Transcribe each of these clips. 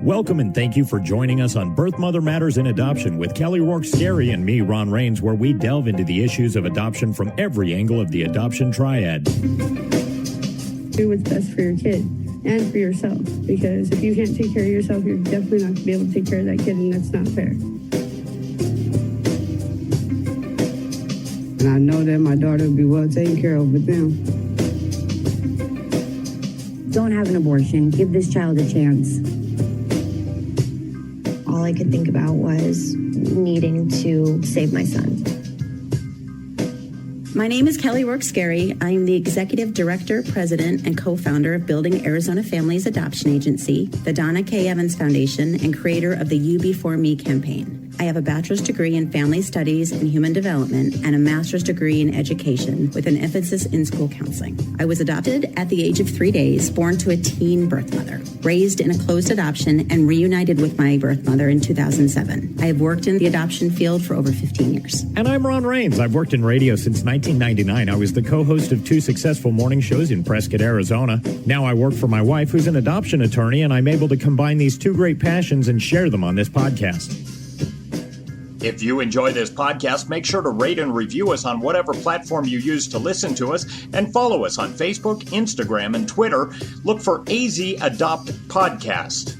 Welcome and thank you for joining us on Birth Mother Matters in Adoption with Kelly Rourke-Scarry and me, Ron Rains, where we delve into the issues of adoption from every angle of the adoption triad. Do what's best for your kid and for yourself, because if you can't take care of yourself, you're definitely not going to be able to take care of that kid, and that's not fair. And I know that my daughter will be well taken care of with them. Don't have an abortion. Give this child a chance. All I could think about was needing to save my son. My name is Kelly Rourke-Scarry. I am the Executive Director, President, and co-founder of Building Arizona Families Adoption Agency, the Donna K. Evans Foundation, and creator of the You Before Me campaign. I have a bachelor's degree in family studies and human development and a master's degree in education with an emphasis in school counseling. I was adopted at the age of 3 days, born to a teen birth mother, raised in a closed adoption, and reunited with my birth mother in 2007. I have worked in the adoption field for over 15 years. And I'm Ron Rains. I've worked in radio since 1999. I was the co-host of 2 successful morning shows in Prescott, Arizona. Now I work for my wife, who's an adoption attorney, and I'm able to combine these 2 great passions and share them on this podcast. If you enjoy this podcast, make sure to rate and review us on whatever platform you use to listen to us, and follow us on Facebook, Instagram, and Twitter. Look for AZ Adopt Podcast.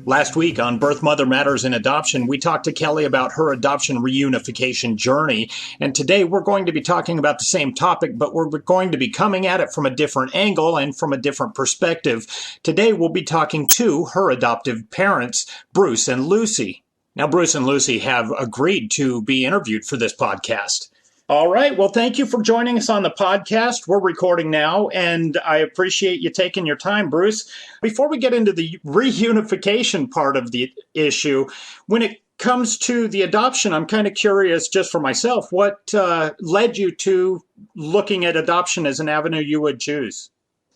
Last week on Birth Mother Matters in Adoption, we talked to Kelly about her adoption reunification journey. And today we're going to be talking about the same topic, but we're going to be coming at it from a different angle and from a different perspective. Today we'll be talking to her adoptive parents, Bruce and Lucy. Now, Bruce and Lucy have agreed to be interviewed for this podcast. All right. Well, thank you for joining us on the podcast. We're recording now, and I appreciate you taking your time, Bruce. Before we get into the reunification part of the issue, when it comes to the adoption, I'm kind of curious just for myself, what led you to looking at adoption as an avenue you would choose?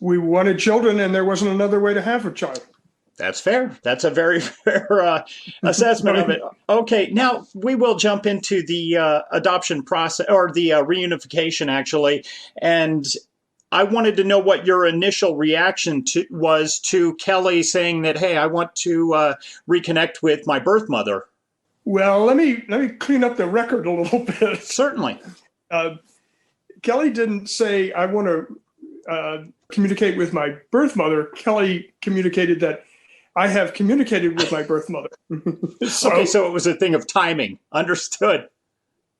We wanted children, and there wasn't another way to have a child. That's fair. That's a very fair assessment of it. Okay, now we will jump into the adoption process, or the reunification, actually. And I wanted to know what your initial reaction was to Kelly saying that, hey, I want to reconnect with my birth mother. Well, let me clean up the record a little bit. Certainly. Kelly didn't say, I want to communicate with my birth mother. Kelly communicated that I have communicated with my birth mother. Okay, so it was a thing of timing. Understood.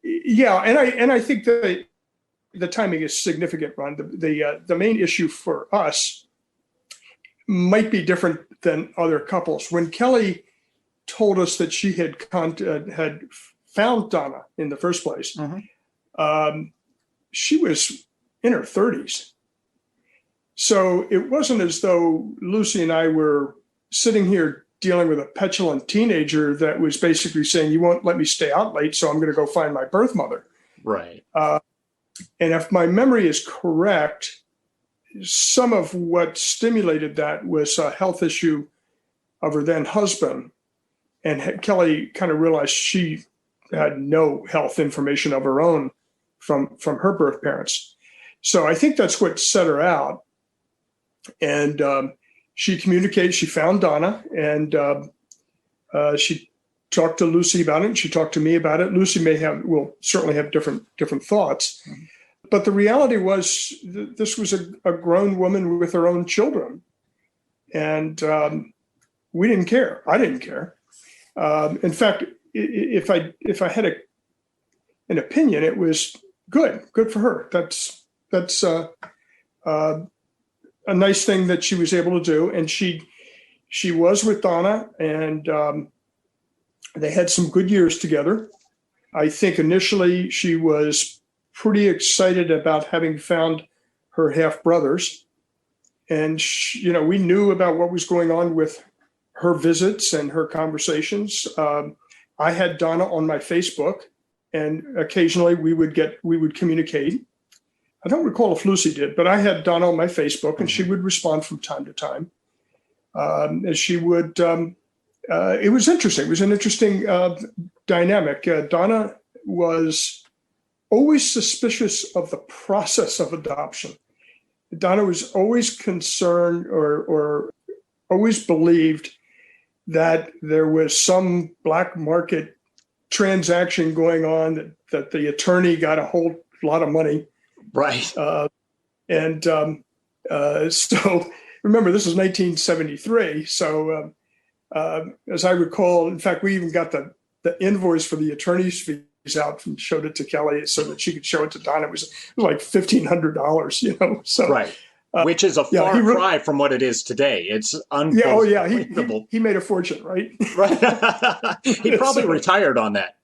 Yeah, and I think that the timing is significant, Ron. The main issue for us might be different than other couples. When Kelly told us that she had found Donna in the first place, she was in her 30s. So it wasn't as though Lucy and I were sitting here dealing with a petulant teenager that was basically saying, you won't let me stay out late, so I'm going to go find my birth mother. Right. And if my memory is correct, some of what stimulated that was a health issue of her then husband. And Kelly kind of realized she had no health information of her own from her birth parents. So I think that's what set her out. And she communicated, she found Donna, and she talked to Lucy about it, and she talked to me about it. Lucy will certainly have different thoughts. Mm-hmm. But the reality was this was a grown woman with her own children. And we didn't care. I didn't care. In fact, if I had an opinion, it was good for her. That's a nice thing that she was able to do. And she was with Donna, and they had some good years together. I think initially she was pretty excited about having found her half brothers. And, we knew about what was going on with her visits and her conversations. I had Donna on my Facebook, and occasionally we would communicate. I don't recall if Lucy did, but I had Donna on my Facebook, and she would respond from time to time. As she would, it was interesting. It was an interesting dynamic. Donna was always suspicious of the process of adoption. Donna was always concerned or always believed that there was some black market transaction going on, that the attorney got a whole lot of money. Right. So remember, this is 1973. So as I recall, in fact, we even got the invoice for the attorney's fees out and showed it to Kelly so that she could show it to Donna. It was like $1,500, So right. Which is a far cry from what it is today. It's unbelievable. Yeah, he made a fortune, right? Right. He probably retired on that.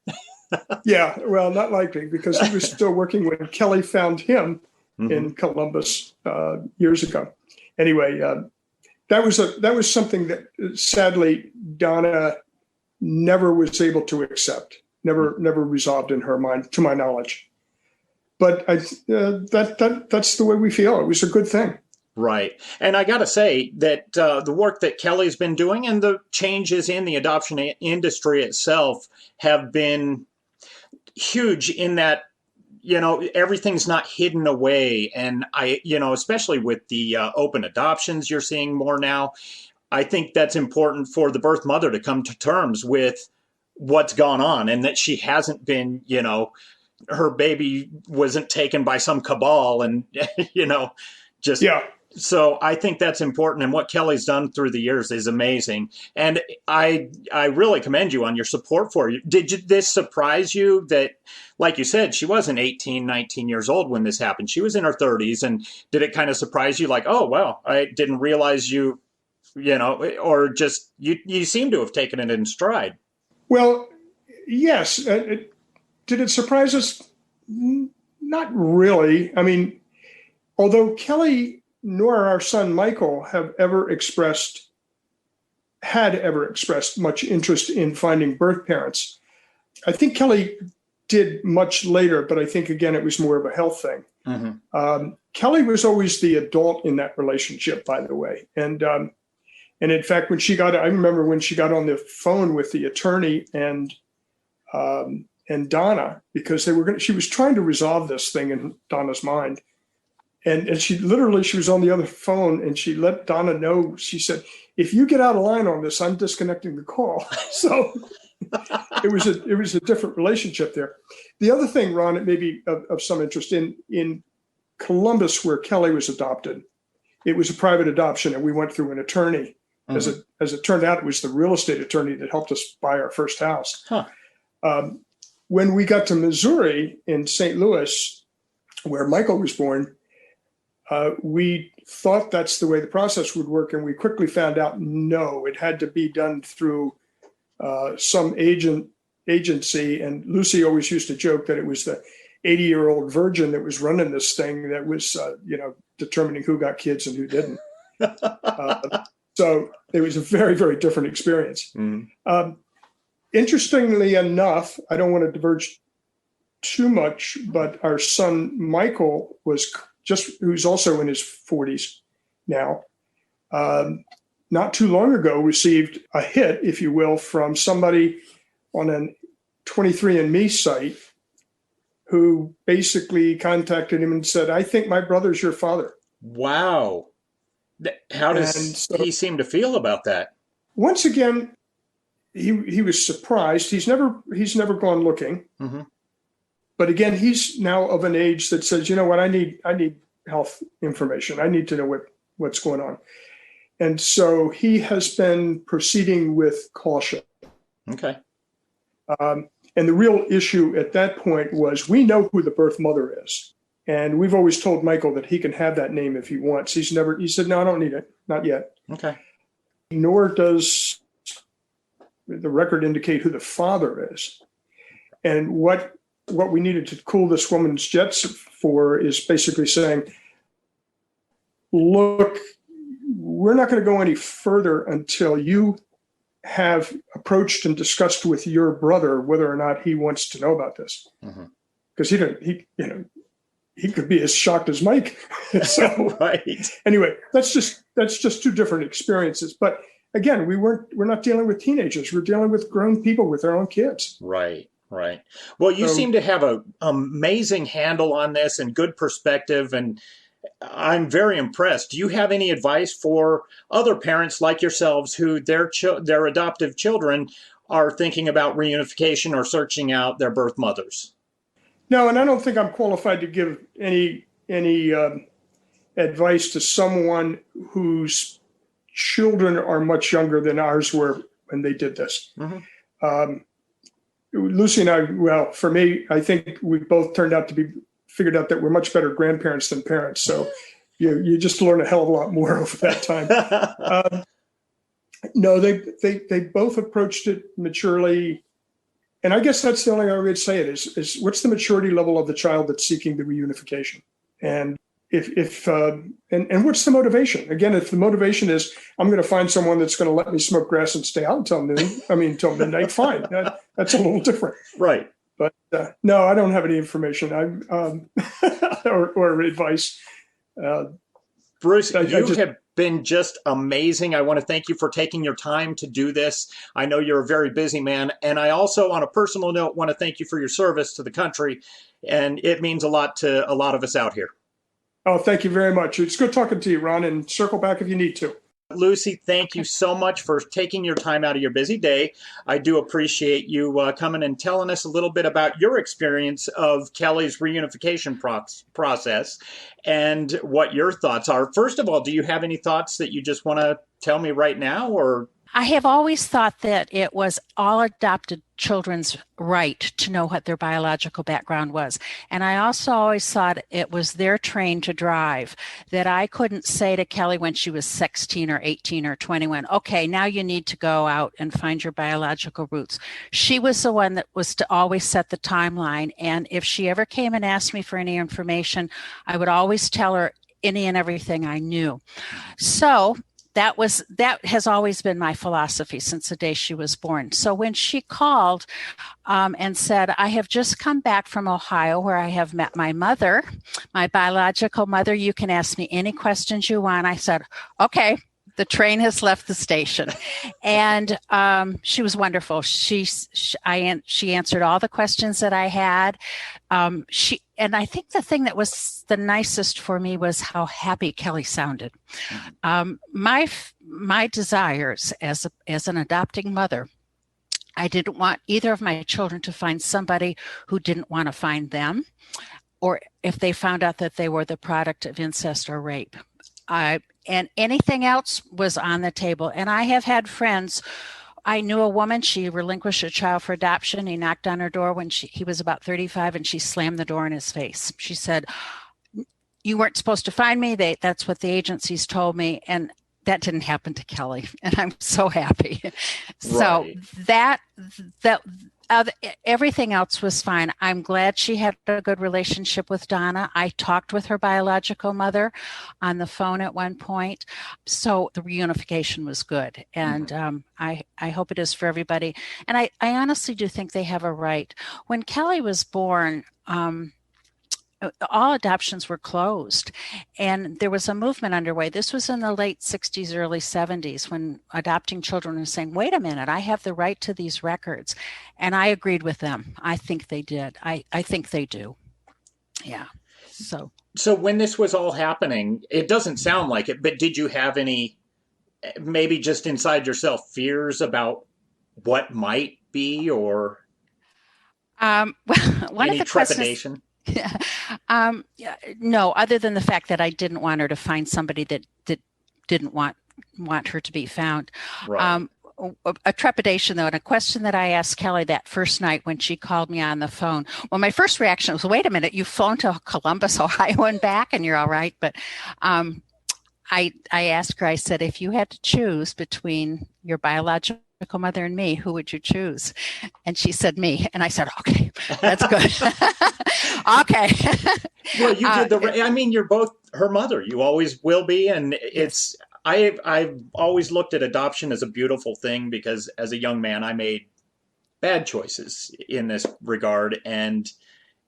Yeah, well, not likely, because he was still working when Kelly found him in Columbus years ago. Anyway, that was something that sadly Donna never was able to accept, never resolved in her mind, to my knowledge. But that's the way we feel. It was a good thing. Right. And I got to say that the work that Kelly's been doing and the changes in the adoption industry itself have been huge in that, everything's not hidden away. And especially with the open adoptions you're seeing more now, I think that's important for the birth mother to come to terms with what's gone on and that she hasn't been, her baby wasn't taken by some cabal and, So I think that's important. And what Kelly's done through the years is amazing. And I really commend you on your support for you. Did this surprise you that, like you said, she wasn't 18, 19 years old when this happened? She was in her 30s. And did it kind of surprise you like, oh, well, I didn't realize you or just you seem to have taken it in stride? Well, yes. Did it surprise us? Not really. I mean, although Kelly nor our son Michael had ever expressed much interest in finding birth parents. I think Kelly did much later, but I think, again, it was more of a health thing. Kelly was always the adult in that relationship, by the way. And in fact, I remember when she got on the phone with the attorney and Donna, because she was trying to resolve this thing in Donna's mind. And she was on the other phone and she let Donna know. She said, if you get out of line on this, I'm disconnecting the call. So it was a different relationship there. The other thing, Ron, it may be of some interest in Columbus, where Kelly was adopted. It was a private adoption and we went through an attorney. As it turned out, it was the real estate attorney that helped us buy our first house. When we got to Missouri in St. Louis, where Michael was born, we thought that's the way the process would work, and we quickly found out, no, it had to be done through some agency. And Lucy always used to joke that it was the 80-year-old virgin that was running this thing that was, determining who got kids and who didn't. So it was a very, very different experience. Interestingly enough, I don't want to diverge too much, but our son Michael who's also in his 40s now, not too long ago received a hit, if you will, from somebody on a 23andMe site who basically contacted him and said, I think my brother's your father. Wow. How does he seem to feel about that? Once again, he was surprised. He's never gone looking. But again, he's now of an age that says, you know what, I need health information. I need to know what's going on. And so he has been proceeding with caution. Okay. And the real issue at that point was, we know who the birth mother is. And we've always told Michael that he can have that name if he wants. He said, no, I don't need it. Not yet. Okay. Nor does the record indicate who the father is. And what we needed to cool this woman's jets for is basically saying, look, we're not going to go any further until you have approached and discussed with your brother whether or not he wants to know about this. Because he could be as shocked as Mike. So right. Anyway, that's just two different experiences. But again, we're not dealing with teenagers. We're dealing with grown people with their own kids. Right. Well, you seem to have an amazing handle on this and good perspective. And I'm very impressed. Do you have any advice for other parents like yourselves who their adoptive children are thinking about reunification or searching out their birth mothers? No, and I don't think I'm qualified to give any advice to someone whose children are much younger than ours were when they did this. Mm-hmm. Lucy and I, well, for me, I think we both turned out to be figured out that we're much better grandparents than parents. So you just learn a hell of a lot more over that time. No, they both approached it maturely. And I guess that's the only way I would say it is what's the maturity level of the child that's seeking the reunification? And and what's the motivation? Again, if the motivation is I'm going to find someone that's going to let me smoke grass and stay out until midnight, fine. That's a little different. Right. But no, I don't have any information or advice. Bruce, you have been just amazing. I want to thank you for taking your time to do this. I know you're a very busy man. And I also, on a personal note, want to thank you for your service to the country. And it means a lot to a lot of us out here. Oh, thank you very much. It's good talking to you, Ron, and circle back if you need to. Lucy, thank you so much for taking your time out of your busy day. I do appreciate you coming and telling us a little bit about your experience of Kelly's reunification process and what your thoughts are. First of all, do you have any thoughts that you just want to tell me right now, or? I have always thought that it was all adopted children's right to know what their biological background was. And I also always thought it was their train to drive, that I couldn't say to Kelly when she was 16 or 18 or 21, okay, now you need to go out and find your biological roots. She was the one that was to always set the timeline. And if she ever came and asked me for any information, I would always tell her any and everything I knew. So that has always been my philosophy since the day she was born. So when she called and said, I have just come back from Ohio where I have met my mother, my biological mother, you can ask me any questions you want. I said, okay, the train has left the station. And she was wonderful. She answered all the questions that I had. And I think the thing that was the nicest for me was how happy Kelly sounded. My desires as an adopting mother, I didn't want either of my children to find somebody who didn't want to find them, or if they found out that they were the product of incest or rape. And anything else was on the table. And I have had friends. I knew a woman, she relinquished a child for adoption. He knocked on her door when he was about 35, and she slammed the door in his face. She said, you weren't supposed to find me. That's what the agencies told me. And that didn't happen to Kelly. And I'm so happy. Right. So that everything else was fine. I'm glad she had a good relationship with Donna. I talked with her biological mother on the phone at one point. So the reunification was good. And I hope it is for everybody. And I honestly do think they have a right. When Kelly was born, all adoptions were closed, and there was a movement underway. This was in the late 60s, early 70s, when adopting children were saying, wait a minute, I have the right to these records. And I agreed with them. I think they did. I think they do. Yeah. So when this was all happening, it doesn't sound like it, but did you have any, maybe just inside yourself, fears about what might be, or one any of the trepidation? No, other than the fact that I didn't want her to find somebody that didn't want her to be found. Right. A trepidation, though, and a question that I asked Kelly that first night when she called me on the phone. Well, my first reaction was, wait a minute, you've flown to Columbus, Ohio and back, and you're all right. But I asked her, I said, if you had to choose between your biological mother and me, who would you choose? And she said me. And I said, okay, that's good. Okay. Well, you did you're both her mother. You always will be. And it's, I've always looked at adoption as a beautiful thing, because as a young man, I made bad choices in this regard. And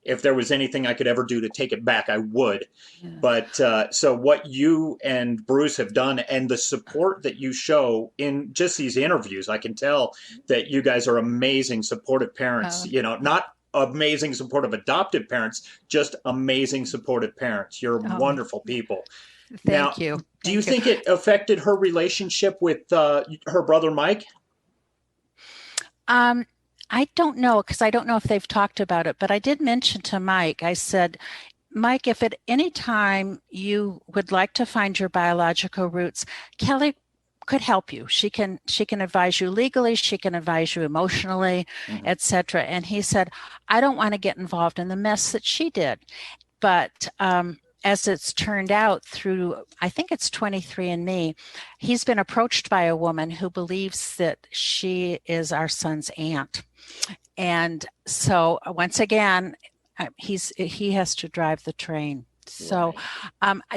if there was anything I could ever do to take it back, I would. Yeah. But so what you and Bruce have done, and the support that you show in just these interviews, I can tell that you guys are amazing, supportive parents. Not amazing supportive adoptive parents, just amazing supportive parents. You're wonderful people. Thank you. Do you think it affected her relationship with her brother Mike? I don't know, because I don't know if they've talked about it, but I did mention to Mike, I said, Mike, if at any time you would like to find your biological roots, Kelly could help you. She can advise you legally, she can advise you emotionally, etc. And he said, I don't want to get involved in the mess that she did. But as it's turned out through, I think it's 23andMe, he's been approached by a woman who believes that she is our son's aunt. And so once again, he has to drive the train. So,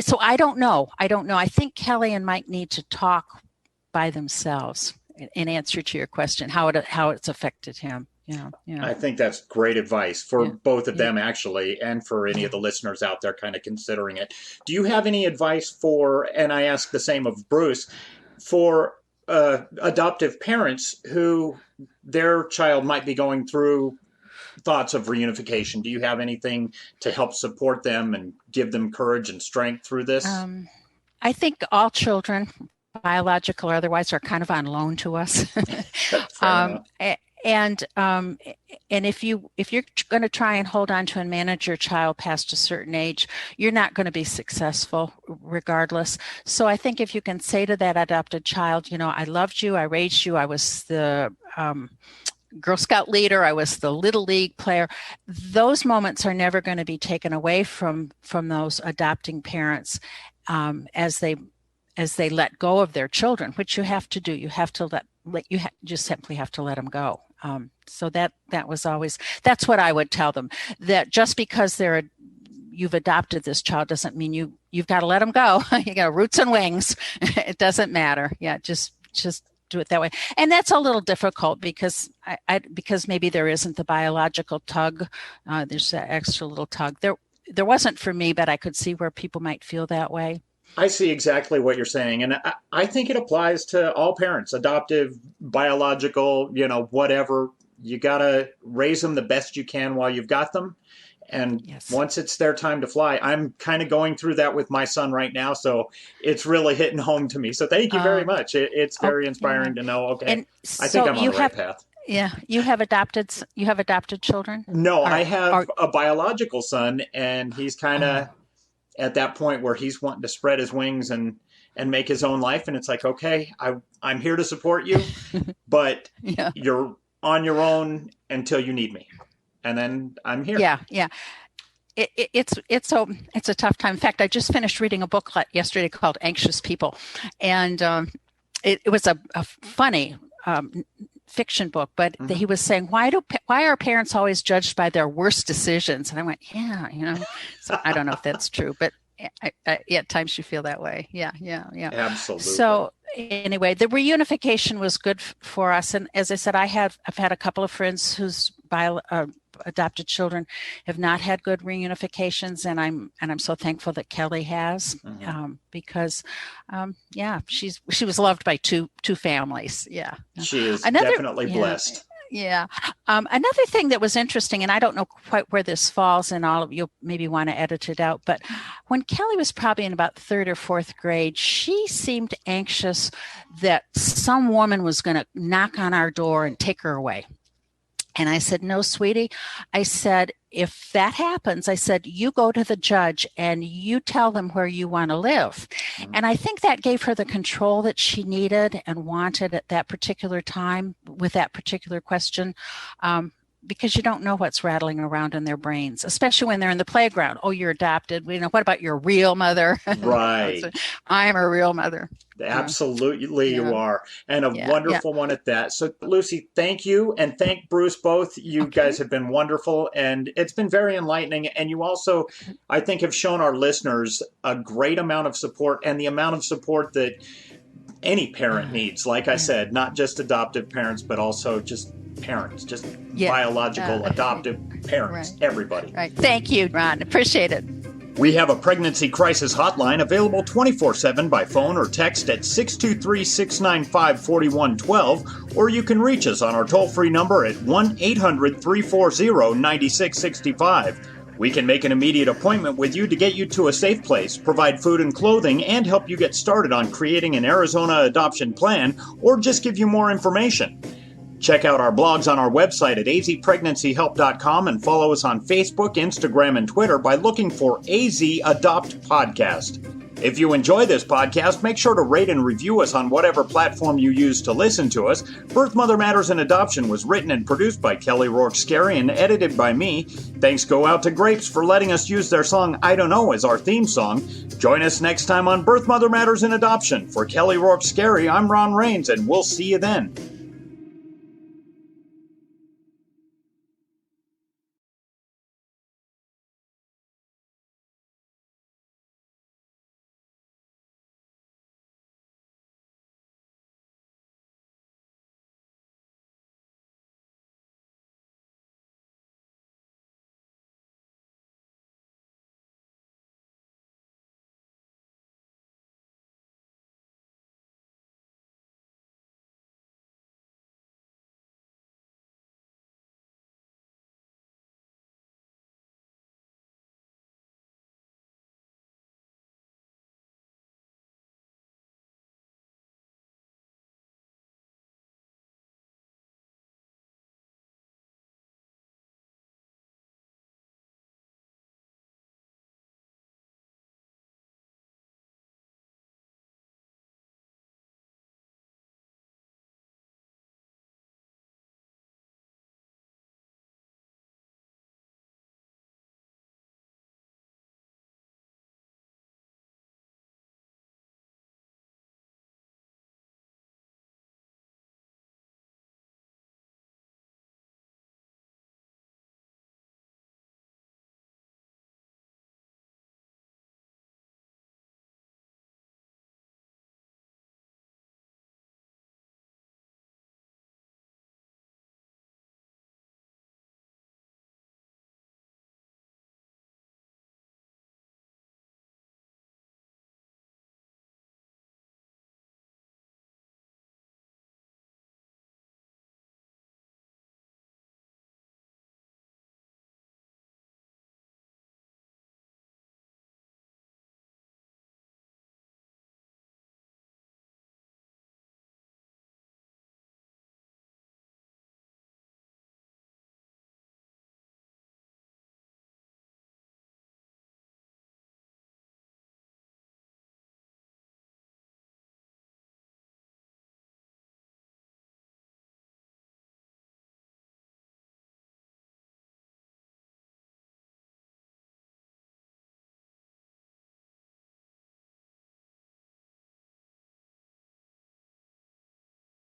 so I don't know. I think Kelly and Mike need to talk by themselves in answer to your question, how it's affected him. Yeah. I think that's great advice for both of them, actually, and for any of the listeners out there kind of considering it. Do you have any advice for, and I ask the same of Bruce, for adoptive parents who their child might be going through thoughts of reunification? Do you have anything to help support them and give them courage and strength through this? I think all children, biological or otherwise, are kind of on loan to us. And if you're going to try and hold on to and manage your child past a certain age, you're not going to be successful regardless. So I think if you can say to that adopted child, I loved you, I raised you, I was the Girl Scout leader, I was the Little League player, those moments are never going to be taken away from those adopting parents as they let go of their children, which you have to do. You have to just simply have to let them go. So that was always, that's what I would tell them, that just because you've adopted this child doesn't mean you've got to let them go. You got roots and wings. It doesn't matter. Yeah. Just do it that way. And that's a little difficult because because maybe there isn't the biological tug. There's that extra little tug. There wasn't for me, but I could see where people might feel that way. I see exactly what you're saying. And I think it applies to all parents, adoptive, biological, whatever. You got to raise them the best you can while you've got them. And once it's their time to fly, I'm kind of going through that with my son right now. So it's really hitting home to me. So thank you very much. It's very inspiring to know, okay, I think I'm on the right path. Yeah. You have adopted children? No, I have a biological son, and he's kind of at that point where he's wanting to spread his wings and make his own life. And it's like, okay, I'm here to support you, but you're on your own until you need me. And then I'm here. Yeah. It's a tough time. In fact, I just finished reading a book yesterday called Anxious People. And it was a funny fiction book, but he was saying, why are parents always judged by their worst decisions? And I went, so I don't know if that's true, but at times you feel that way. Yeah. Absolutely. So anyway, the reunification was good for us. And as I said, I've had a couple of friends whose adopted children have not had good reunifications, and I'm so thankful that Kelly has, because she was loved by two families. Yeah, she is definitely blessed. Yeah. Another thing that was interesting, and I don't know quite where this falls, and all of you maybe want to edit it out, but when Kelly was probably in about 3rd or 4th grade, she seemed anxious that some woman was going to knock on our door and take her away. And I said, no, sweetie. I said, if that happens, I said, you go to the judge and you tell them where you want to live. And I think that gave her the control that she needed and wanted at that particular time with that particular question. Because you don't know what's rattling around in their brains, especially when they're in the playground. Oh, you're adopted. What about your real mother? Right. I'm a real mother. Absolutely, you are. And a wonderful one at that. So, Lucy, thank you. And thank Bruce both. You guys have been wonderful. And it's been very enlightening. And you also, I think, have shown our listeners a great amount of support, and the amount of support that any parent needs. Like I said, not just adoptive parents, but also just parents, just biological, adoptive parents, everybody. Right. Thank you, Ron. Appreciate it. We have a pregnancy crisis hotline available 24/7 by phone or text at 623-695-4112, or you can reach us on our toll-free number at 1-800-340-9665. We can make an immediate appointment with you to get you to a safe place, provide food and clothing, and help you get started on creating an Arizona adoption plan, or just give you more information. Check out our blogs on our website at azpregnancyhelp.com and follow us on Facebook, Instagram, and Twitter by looking for AZ Adopt Podcast. If you enjoy this podcast, make sure to rate and review us on whatever platform you use to listen to us. Birth, Mother Matters, and Adoption was written and produced by Kelly Rourke-Scarry and edited by me. Thanks go out to Grapes for letting us use their song I Don't Know as our theme song. Join us next time on Birth, Mother Matters, and Adoption. For Kelly Rourke-Scarry, I'm Ron Rains, and we'll see you then.